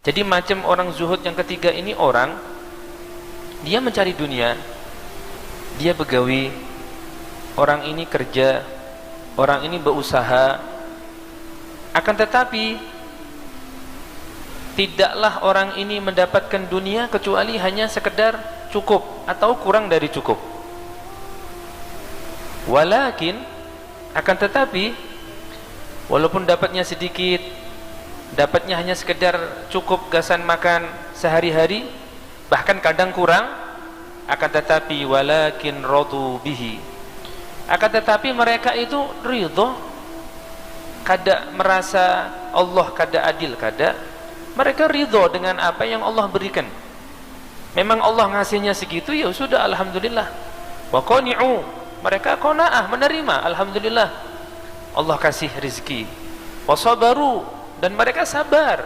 Jadi macam orang zuhud yang ketiga ini orang, dia mencari dunia, dia begawi, orang ini kerja, orang ini berusaha, akan tetapi tidaklah orang ini mendapatkan dunia kecuali hanya sekedar cukup atau kurang dari cukup. Walakin, akan tetapi walaupun dapatnya sedikit, dapatnya hanya sekedar cukup gasan makan sehari-hari, bahkan kadang kurang, akan tetapi walakin radu bihi, akan tetapi mereka itu ridho, kada merasa Allah kada adil, kada, mereka ridho dengan apa yang Allah berikan. Memang Allah ngasihnya segitu, ya sudah, alhamdulillah. Wa qani'u, mereka qanaah, menerima, alhamdulillah Allah kasih rezeki. Wa sabaru, dan mereka sabar,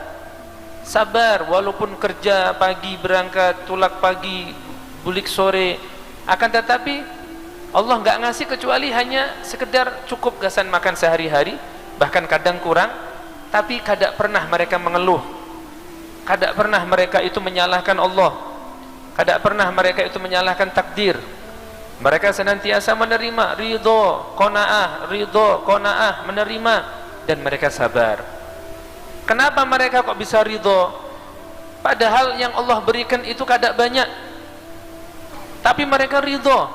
sabar walaupun kerja pagi, berangkat tulak pagi, bulik sore, akan tetapi Allah nggak ngasih kecuali hanya sekedar cukup gasan makan sehari-hari, bahkan kadang kurang. Tapi kada pernah mereka mengeluh, kada pernah mereka itu menyalahkan Allah, kada pernah mereka itu menyalahkan takdir. Mereka senantiasa menerima, ridho, qanaah, ridho, qanaah, menerima, dan mereka sabar. Kenapa mereka kok bisa ridho? Padahal yang Allah berikan itu kada banyak, tapi mereka ridho.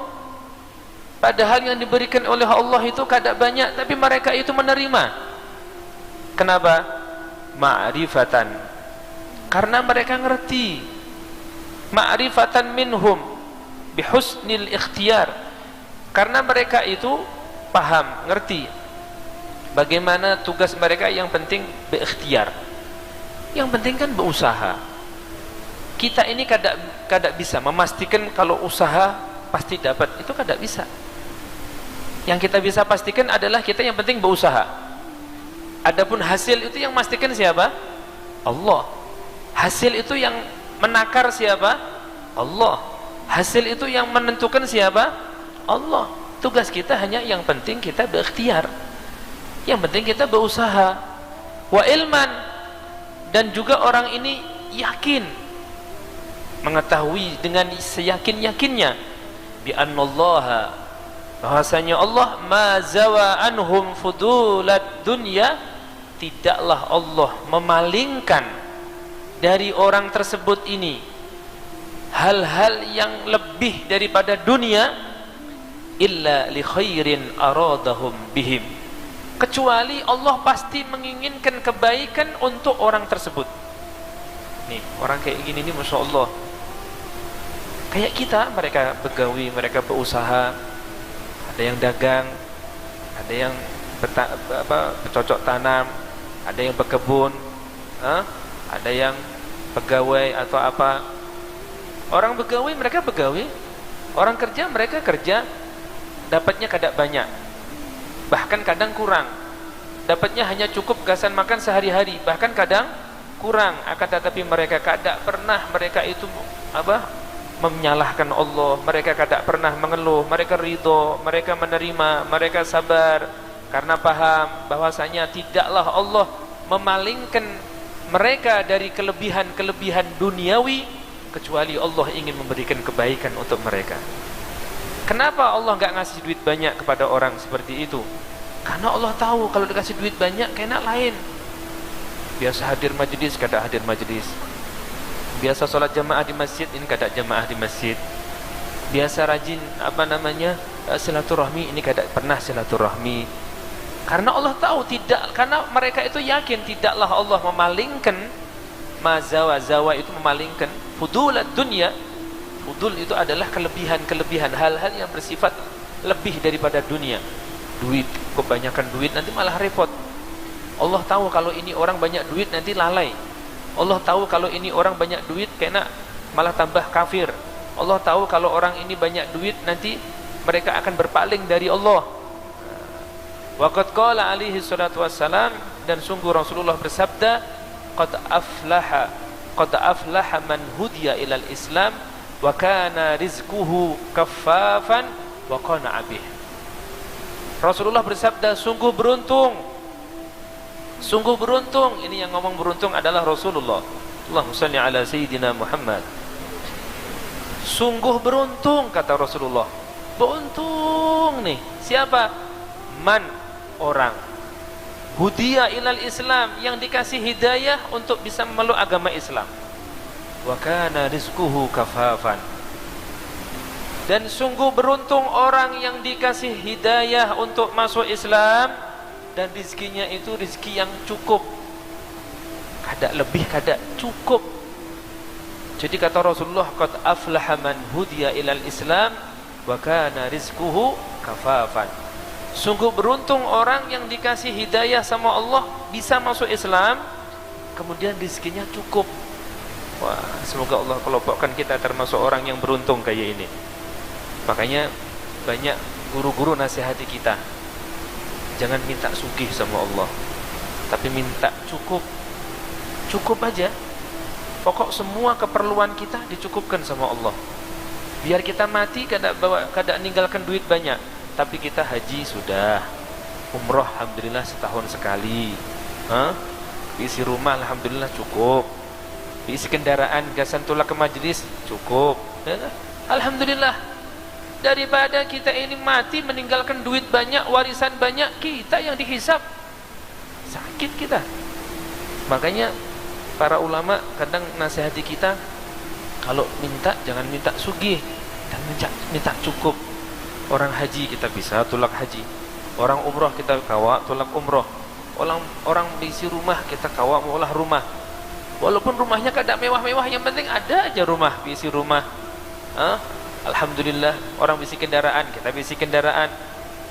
Padahal yang diberikan oleh Allah itu kada banyak, tapi mereka itu menerima. Kenapa? Ma'rifatan, karena mereka ngerti. Ma'rifatan minhum bihusnil ikhtiyar, karena mereka itu paham, ngerti bagaimana tugas mereka. Yang penting berikhtiar, yang penting kan berusaha. Kita ini kada bisa memastikan kalau usaha pasti dapat, itu kada bisa. Yang kita bisa pastikan adalah kita yang penting berusaha. Adapun hasil itu yang memastikan siapa? Allah. Hasil itu yang menakar siapa? Allah. Hasil itu yang menentukan siapa? Allah. Tugas kita hanya yang penting kita berikhtiar, yang penting kita berusaha. Wa ilman, dan juga orang ini yakin, mengetahui dengan seyakin-yakinnya, bi annallaha, bahwasanya Allah ma zawa anhum fudulat dunya, tidaklah Allah memalingkan dari orang tersebut ini hal-hal yang lebih daripada dunia, illa li khairin aradahum bihim, kecuali Allah pasti menginginkan kebaikan untuk orang tersebut. Nih, orang kayak gini nih, masya Allah, kayak kita, mereka begawi, mereka berusaha, ada yang dagang, ada yang bercocok tanam, ada yang berkebun, ada yang pegawai atau apa. Orang begawi, mereka begawi, orang kerja, mereka kerja, dapatnya kadang banyak, bahkan kadang kurang, dapatnya hanya cukup gasan makan sehari-hari, bahkan kadang kurang. Akan tetapi mereka kada pernah mereka itu menyalahkan Allah, mereka kada pernah mengeluh, mereka ridho, mereka menerima, mereka sabar, karena paham bahwasanya tidaklah Allah memalingkan mereka dari kelebihan-kelebihan duniawi kecuali Allah ingin memberikan kebaikan untuk mereka. Kenapa Allah nggak ngasih duit banyak kepada orang seperti itu? Karena Allah tahu kalau dikasih duit banyak kena lain. Biasa hadir majlis, kada hadir majlis. Biasa sholat jamaah di masjid, ini kada jamaah di masjid. Biasa rajin silaturahmi, ini kada pernah silaturahmi. Karena Allah tahu tidak, karena mereka itu yakin tidaklah Allah memalingkan zawa itu memalingkan fudulat dunia. Fudul itu adalah kelebihan-kelebihan, hal-hal yang bersifat lebih daripada dunia. Duit, kebanyakan duit nanti malah repot. Allah tahu kalau ini orang banyak duit nanti lalai. Allah tahu kalau ini orang banyak duit kena malah tambah kafir. Allah tahu kalau orang ini banyak duit nanti mereka akan berpaling dari Allah. Waqad qala alaihi salatu wassalam, dan sungguh Rasulullah bersabda, qad aflaha man hudiya ilal islam wa kana rizquhu kaffafan wa qana'a bih. Rasulullah bersabda, sungguh beruntung. Sungguh beruntung, ini yang ngomong beruntung adalah Rasulullah. Allahumma shalli ala sayyidina Muhammad. Sungguh beruntung, kata Rasulullah. Beruntung nih. Siapa? Man, orang. Hudiya ilal Islam, yang dikasih hidayah untuk bisa memeluk agama Islam. Wa kana rizquhu kafafan. Dan sungguh beruntung orang yang dikasih hidayah untuk masuk Islam dan rizkinya itu rizki yang cukup. Kada lebih, kada cukup. Jadi kata Rasulullah, qad aflaha man hudiya ilal Islam wa kana rizquhu kafafan. Sungguh beruntung orang yang dikasih hidayah sama Allah, bisa masuk Islam, kemudian rizkinya cukup. Wah, semoga Allah kelompokkan kita termasuk orang yang beruntung kayak ini. Makanya banyak guru-guru nasihati kita, jangan minta sugih sama Allah, tapi minta cukup. Cukup aja. Pokok semua keperluan kita dicukupkan sama Allah. Biar kita mati kada ninggalkan duit banyak, tapi kita haji sudah, umroh alhamdulillah setahun sekali, isi rumah alhamdulillah cukup, isi kendaraan gasan tulak ke majelis cukup, alhamdulillah. Daripada kita ini mati meninggalkan duit banyak, warisan banyak, kita yang dihisap, sakit kita. Makanya para ulama kadang nasihati kita, kalau minta jangan minta sugih, dan minta cukup. Orang haji kita bisa tulak haji, orang umroh kita kawa tulak umroh, orang isi rumah kita kawa olah rumah. Walaupun rumahnya kada mewah-mewah, yang penting ada aja rumah, isi rumah. Alhamdulillah. Orang bisi kendaraan, kita bisi kendaraan.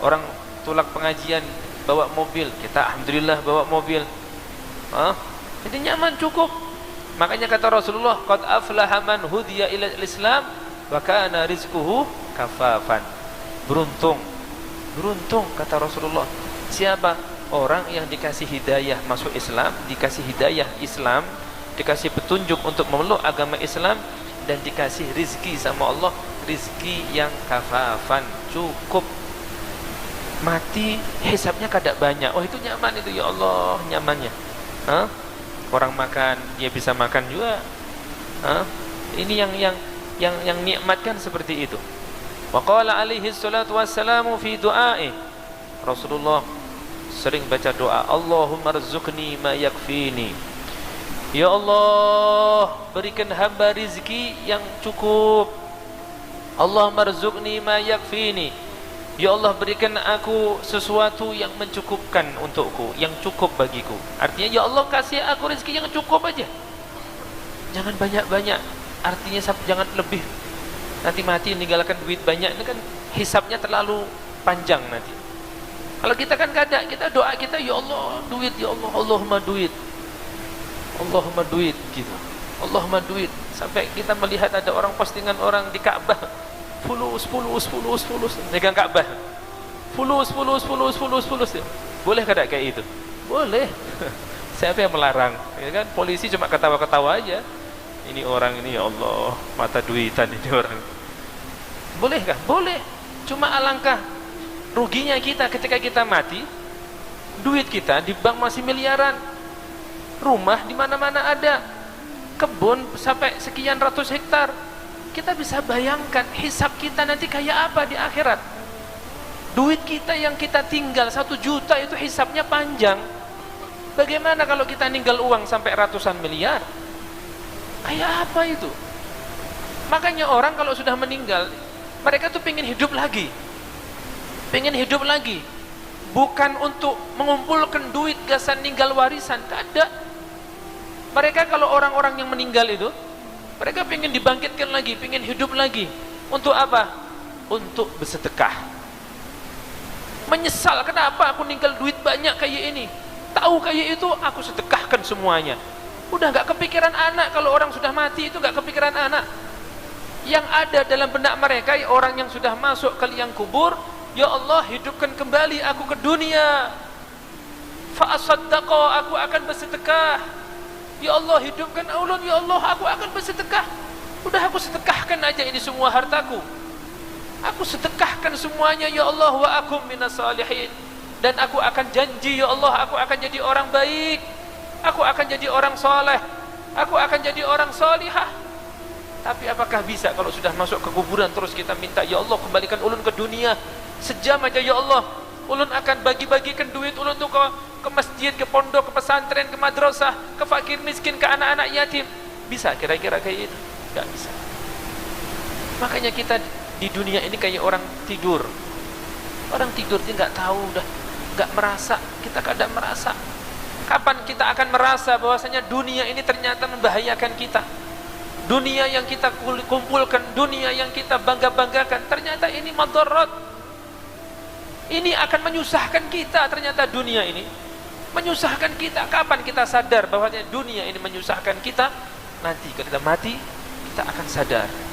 Orang tulak pengajian bawa mobil, kita alhamdulillah bawa mobil. Jadi nyaman, cukup. Makanya kata Rasulullah, qad aflaha man hudiya ilal Islam wa kana rizquhu kafafan. Beruntung kata Rasulullah. Siapa? Orang yang dikasih hidayah masuk Islam, dikasih hidayah Islam, dikasih petunjuk untuk memeluk agama Islam, dan dikasih rizki sama Allah, rizki yang kafafan, cukup. Mati hisabnya kada banyak. Oh, itu nyaman itu, ya Allah, nyamannya. Orang makan, dia bisa makan juga. Ini yang nikmatkan seperti itu. Wa qala alaihi salatu wassalamu fi du'a'i. Rasulullah sering baca doa, Allahumma rzuqni ma yakfini. Ya Allah, berikan hamba rizki yang cukup. Allahumma rzuqni ma yakfini. Ya Allah, berikan aku sesuatu yang mencukupkan untukku, yang cukup bagiku. Artinya, ya Allah, kasih aku rezeki yang cukup aja. Jangan banyak-banyak. Artinya jangan lebih. Nanti mati meninggalkan duit banyak, ini kan hisapnya terlalu panjang nanti. Kalau kita kan kada, kita doa kita, ya Allah, duit, ya Allah, Allahumma duit. Allahumma duit gitu. Allahumma duit. Sampai kita melihat ada orang postingan orang di Ka'bah, fulus megang Ka'bah, fulus. Boleh kada kayak itu? Boleh. Siapa yang melarang? Ya kan, polisi cuma ketawa-ketawa aja. Ini orang ini, ya Allah, mata duitan ini orang. Boleh kah? Boleh. Cuma alangkah ruginya kita ketika kita mati, duit kita di bank masih miliaran, rumah di mana-mana ada, kebun sampai sekian ratus hektar. Kita bisa bayangkan hisab kita nanti kayak apa di akhirat. Duit kita yang kita tinggal 1 juta itu hisabnya panjang. Bagaimana kalau kita ninggal uang sampai ratusan miliar? Kayak apa itu? Makanya orang kalau sudah meninggal, mereka tuh pengen hidup lagi. Pengen hidup lagi. Bukan untuk mengumpulkan duit gasan ninggal warisan, tidak. Mereka kalau orang-orang yang meninggal itu, mereka pengen dibangkitkan lagi, pengen hidup lagi. Untuk apa? Untuk bersedekah. Menyesal, kenapa aku ninggal duit banyak kayak ini? Tahu kayak itu, aku sedekahkan semuanya. Udah gak kepikiran anak. Kalau orang sudah mati itu gak kepikiran anak. Yang ada dalam benak mereka, orang yang sudah masuk ke liang kubur, ya Allah, hidupkan kembali aku ke dunia. Fa'asaddaqa, aku akan bersedekah. Ya Allah, hidupkan ulun, ya Allah, aku akan bersedekah. Udah aku sedekahkan aja ini semua hartaku. Aku sedekahkan semuanya, ya Allah, wa akum minas salihin. Dan aku akan janji, ya Allah, aku akan jadi orang baik. Aku akan jadi orang soleh. aku akan jadi orang solihah. Tapi apakah bisa kalau sudah masuk ke kuburan terus kita minta, ya Allah kembalikan ulun ke dunia sejam aja ya Allah, ulun akan bagi-bagikan duit ulun tuh ke masjid, ke pondok, ke pesantren, ke madrasah, ke fakir miskin, ke anak-anak yatim. Bisa kira-kira kayak itu? Gak bisa. Makanya kita di dunia ini kayak orang tidur. Orang tidur dia nggak tahu, udah nggak merasa. Kita kadang merasa. Kapan kita akan merasa bahwasanya dunia ini ternyata membahayakan kita? Dunia yang kita kumpulkan, dunia yang kita bangga-banggakan, ternyata ini madarat. Ini akan menyusahkan kita. Ternyata dunia ini menyusahkan kita. Kapan kita sadar bahwa dunia ini menyusahkan kita? Nanti kalau kita mati, kita akan sadar.